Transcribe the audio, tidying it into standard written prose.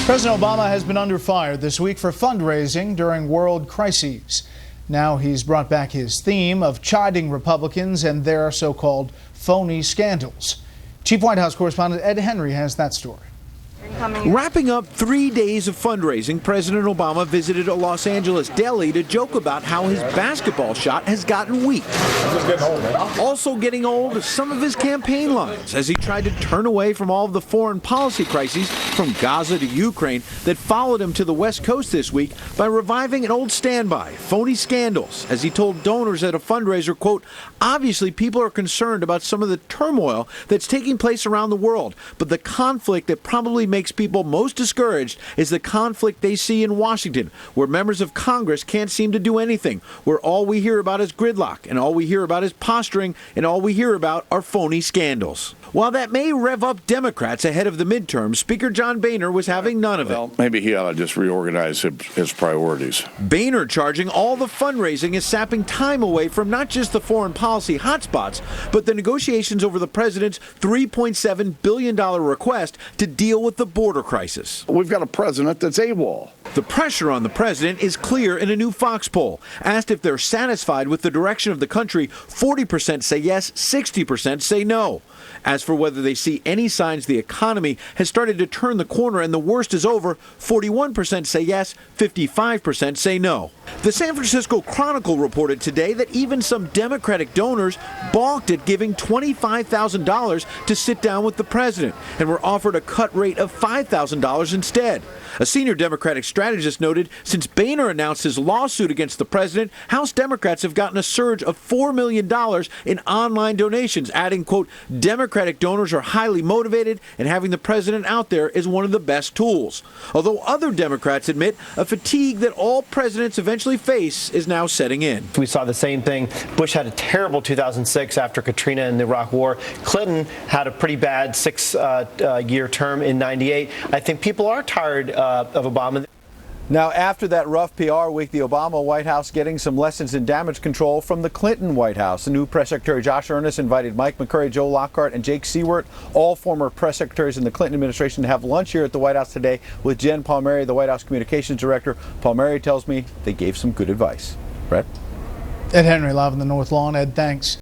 President Obama has been under fire this week for fundraising during world crises. Now he's brought back his theme of chiding Republicans and their so-called phony scandals. Chief White House correspondent Ed Henry has that story. Wrapping up 3 days of fundraising, President Obama visited a Los Angeles deli to joke about how his basketball shot has gotten weak. Also getting old, some of his campaign lines as he tried to turn away from all of the foreign policy crises from Gaza to Ukraine that followed him to the West Coast this week by reviving an old standby, phony scandals, as he told donors at a fundraiser, quote, obviously people are concerned about some of the turmoil that's taking place around the world, but the conflict that probably makes people most discouraged is the conflict they see in Washington, where members of Congress can't seem to do anything, where all we hear about is gridlock, and all we hear about is posturing, and all we hear about are phony scandals. While that may rev up Democrats ahead of the midterms, Speaker John Boehner was having none of it. Maybe he ought to just reorganize his priorities. Boehner charging all the fundraising is sapping time away from not just the foreign policy hotspots, but the negotiations over the president's $3.7 billion request to deal with the border crisis. We've got a president that's AWOL. The pressure on the president is clear in a new Fox poll. Asked if they're satisfied with the direction of the country, 40% say yes, 60% say no. As for whether they see any signs the economy has started to turn the corner and the worst is over, 41% say yes, 55% say no. The San Francisco Chronicle reported today that even some Democratic donors balked at giving $25,000 to sit down with the president and were offered a cut rate of $5,000 instead. A senior Democratic strategist noted since Boehner announced his lawsuit against the president, House Democrats have gotten a surge of $4 million in online donations, adding, quote, Democratic donors are highly motivated and having the president out there is one of the best tools. Although other Democrats admit a fatigue that all presidents eventually face is now setting in. We saw the same thing. Bush had a terrible 2006 after Katrina and the Iraq War. Clinton had a pretty bad six-year term in 98. I think people are tired of Obama. Now, after that rough PR week, the Obama White House getting some lessons in damage control from the Clinton White House. The new Press Secretary Josh Earnest invited Mike McCurry, Joe Lockhart, and Jake Siewert, all former press secretaries in the Clinton administration, to have lunch here at the White House today with Jen Palmieri, the White House Communications Director. Palmieri tells me they gave some good advice. Brett? Ed Henry live on the North Lawn. Ed, thanks.